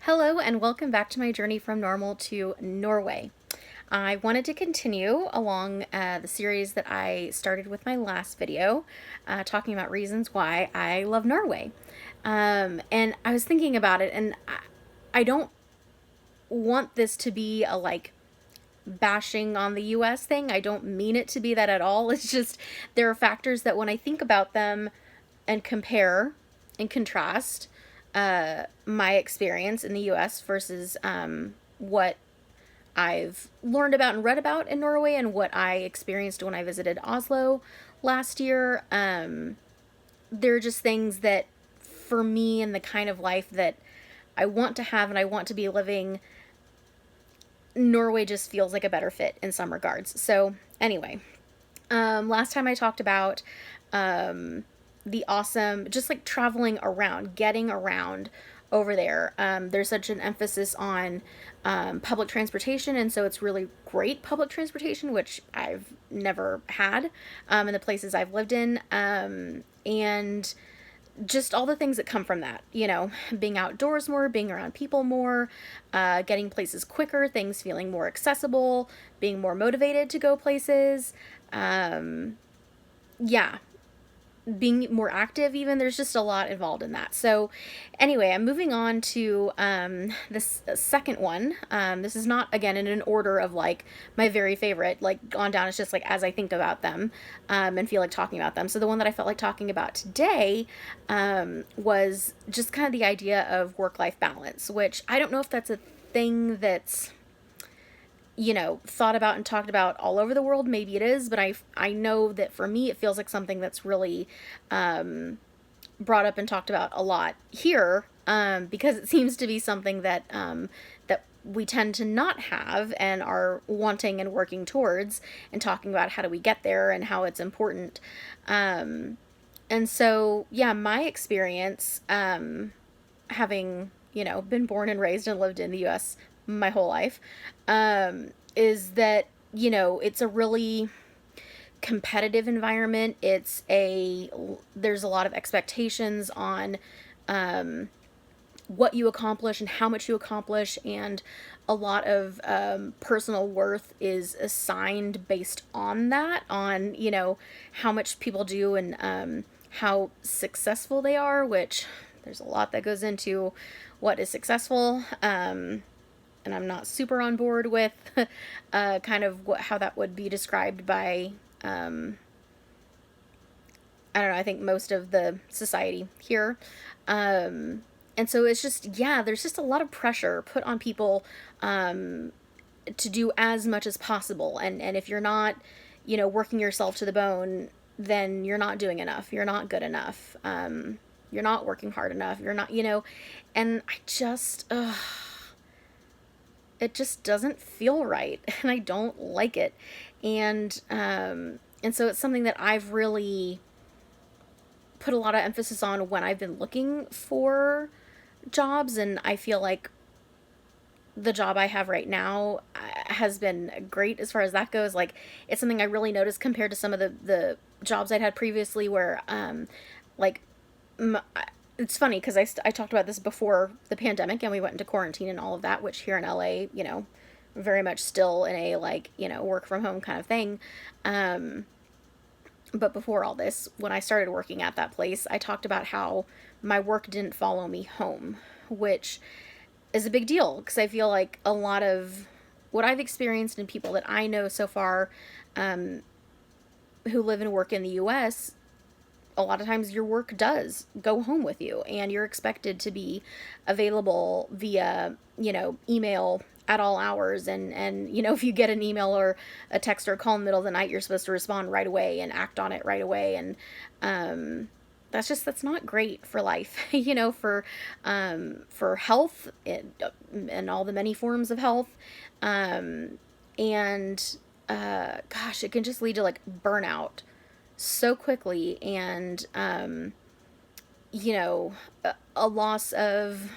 Hello and welcome back to my journey from normal to Norway. I wanted to continue along the series that I started with my last video, talking about reasons why I love Norway. And I was thinking about it, and I don't want this to be a bashing on the US thing. I don't mean it to be that at all. It's just there are factors that when I think about them and compare and contrast my experience in the US versus what I've learned about and read about in Norway and what I experienced when I visited Oslo last year. There are just things that, for me and the kind of life that I want to have and I want to be living, Norway just feels like a better fit in some regards. So, anyway, last time I talked about the awesome, just like traveling around, getting around over there. There's such an emphasis on public transportation, and so it's really great public transportation, which I've never had in the places I've lived in. And just all the things that come from that, being outdoors more, being around people more, getting places quicker, things feeling more accessible, being more motivated to go places. Yeah, being more active even. There's just a lot involved in that. So anyway, I'm moving on to this second one. This is not, again, in an order of my very favorite, on down. It's just as I think about them and feel like talking about them. So the one that I felt like talking about today was just kind of the idea of work-life balance, which I don't know if that's a thing that's thought about and talked about all over the world. Maybe it is, but I know that for me, it feels like something that's really brought up and talked about a lot here, because it seems to be something that that we tend to not have and are wanting and working towards and talking about how do we get there and how it's important. And so, yeah, my experience, having, been born and raised and lived in the US my whole life, is that, it's a really competitive environment. There's a lot of expectations on what you accomplish and how much you accomplish, and a lot of personal worth is assigned based on that, on, how much people do and how successful they are, which there's a lot that goes into what is successful. And I'm not super on board with kind of how that would be described by, I don't know, I think most of the society here. And so it's just, yeah, there's just a lot of pressure put on people to do as much as possible. And if you're not, working yourself to the bone, then you're not doing enough. You're not good enough. You're not working hard enough. You're not, and I just, it just doesn't feel right, and I don't like it. And so it's something that I've really put a lot of emphasis on when I've been looking for jobs, and I feel like the job I have right now has been great as far as that goes. It's something I really noticed compared to some of the jobs I'd had previously, where like it's funny because I talked about this before the pandemic and we went into quarantine and all of that, which here in LA, very much still in a work from home kind of thing. But before all this, when I started working at that place, I talked about how my work didn't follow me home, which is a big deal because I feel like a lot of what I've experienced and people that I know so far, who live and work in the US, a lot of times your work does go home with you, and you're expected to be available via, email at all hours. And if you get an email or a text or a call in the middle of the night, you're supposed to respond right away and act on it right away. And that's not great for life, for health and all the many forms of health. And gosh, it can just lead to burnout so quickly, and a loss of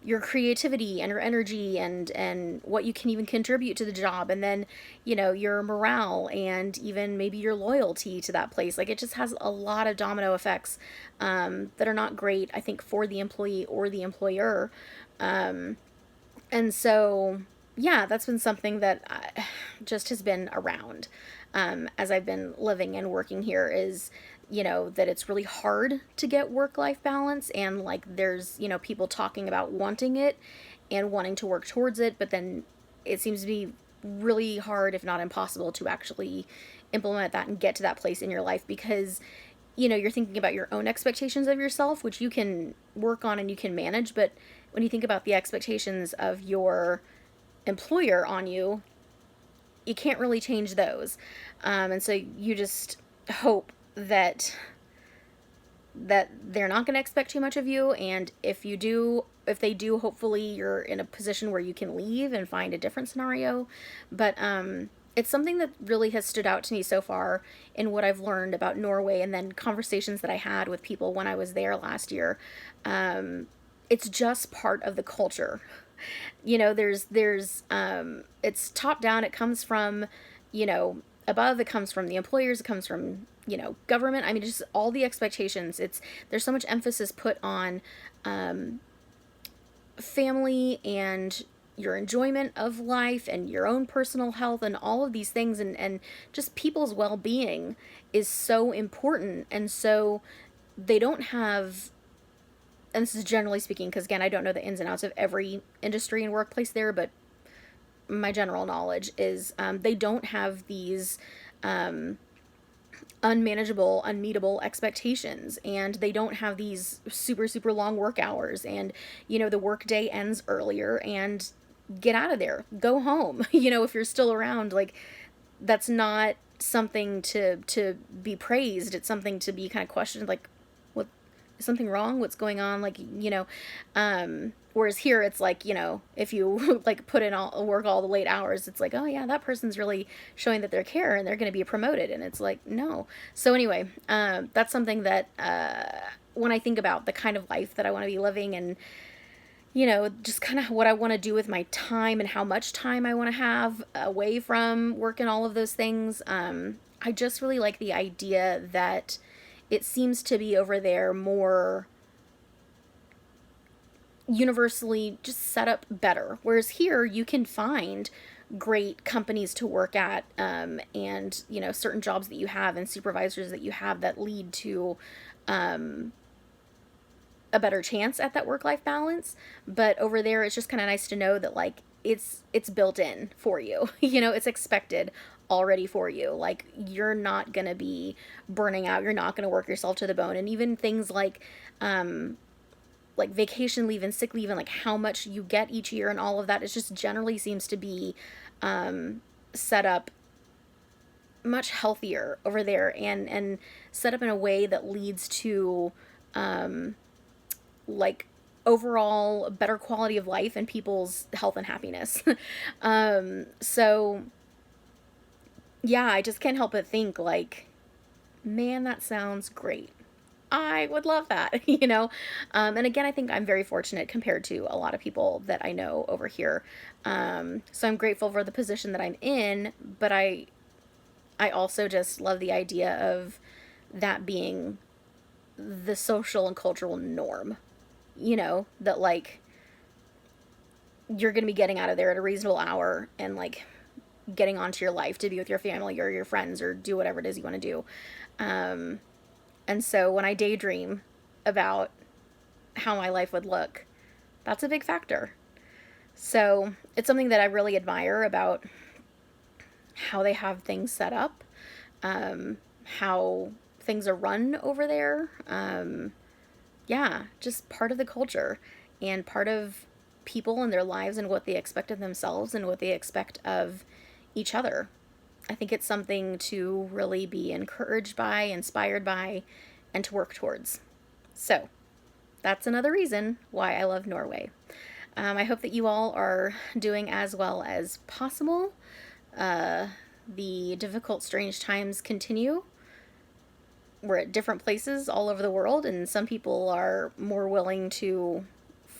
your creativity and your energy and what you can even contribute to the job, and then your morale and even maybe your loyalty to that place. Like, it just has a lot of domino effects that are not great, I think, for the employee or the employer. And so, yeah, that's been something that just has been around as I've been living and working here, is, that it's really hard to get work life balance. And like, there's, people talking about wanting it and wanting to work towards it, but then it seems to be really hard, if not impossible, to actually implement that and get to that place in your life, because you're thinking about your own expectations of yourself, which you can work on and you can manage. But when you think about the expectations of your employer on you, you can't really change those. And so you just hope that they're not going to expect too much of you. And if they do, hopefully you're in a position where you can leave and find a different scenario. But it's something that really has stood out to me so far in what I've learned about Norway, and then conversations that I had with people when I was there last year. It's just part of the culture. There's it's top down. It comes from, above. It comes from the employers. It comes from, government. I mean, just all the expectations. There's so much emphasis put on family and your enjoyment of life and your own personal health and all of these things, and just people's well-being is so important. And so they don't have, and this is generally speaking, because again, I don't know the ins and outs of every industry and workplace there, but my general knowledge is they don't have these unmanageable, unmeetable expectations, and they don't have these super, super long work hours, and the work day ends earlier, and get out of there, go home. If you're still around, like, that's not something to be praised. It's something to be kind of questioned, like, what, is something wrong, what's going on, like, whereas here it's like, if you like put in work all the late hours, it's like, oh yeah, that person's really showing that they care and they're going to be promoted, and it's like, no. So anyway, that's something that when I think about the kind of life that I want to be living, and just kind of what I want to do with my time and how much time I want to have away from work and all of those things. I just really like the idea that it seems to be over there more universally just set up better. Whereas here you can find great companies to work at, and, certain jobs that you have and supervisors that you have that lead to a better chance at that work-life balance. But over there, it's just kind of nice to know that, like, it's built in for you. It's expected already for you. Like, you're not going to be burning out. You're not going to work yourself to the bone. And even things like vacation leave and sick leave, and like how much you get each year and all of that, it just generally seems to be set up much healthier over there, and set up in a way that leads to like overall better quality of life and people's health and happiness. So yeah, I just can't help but think, like, man, that sounds great. I would love that, and again, I think I'm very fortunate compared to a lot of people that I know over here. So I'm grateful for the position that I'm in, but I also just love the idea of that being the social and cultural norm, that, like, you're going to be getting out of there at a reasonable hour and, like, getting onto your life to be with your family or your friends or do whatever it is you want to do. And so when I daydream about how my life would look, that's a big factor. So it's something that I really admire about how they have things set up, how things are run over there. Yeah, just part of the culture and part of people and their lives and what they expect of themselves and what they expect of each other. I think it's something to really be encouraged by, inspired by, and to work towards. So that's another reason why I love Norway. I hope that you all are doing as well as possible. The difficult, strange times continue. We're at different places all over the world, and some people are more willing to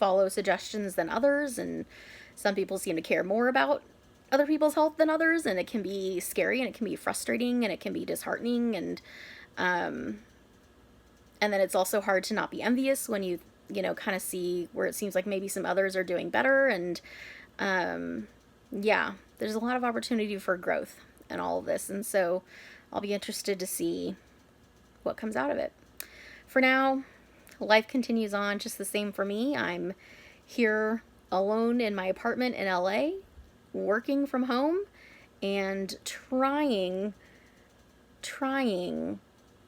follow suggestions than others, and some people seem to care more about other people's health than others, and it can be scary, and it can be frustrating, and it can be disheartening, and then it's also hard to not be envious when you kind of see where it seems like maybe some others are doing better. And yeah, there's a lot of opportunity for growth in all of this. And so I'll be interested to see what comes out of it. For now, life continues on just the same for me. I'm here alone in my apartment in LA, working from home, and trying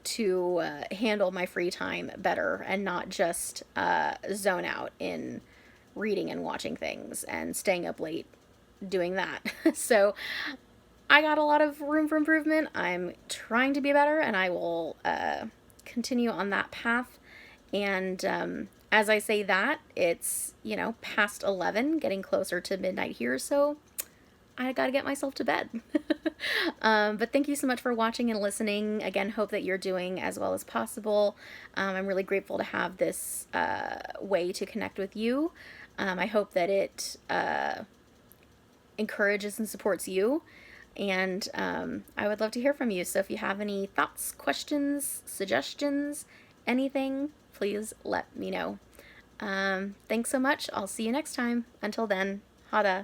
to handle my free time better and not just zone out in reading and watching things and staying up late doing that. So I got a lot of room for improvement. I'm trying to be better, and I will continue on that path. And as I say that, it's, past 11, getting closer to midnight here, so I gotta get myself to bed. But thank you so much for watching and listening. Again, hope that you're doing as well as possible. I'm really grateful to have this way to connect with you. I hope that it encourages and supports you. And I would love to hear from you. So if you have any thoughts, questions, suggestions, anything, please let me know. Thanks so much. I'll see you next time. Until then, ha-da.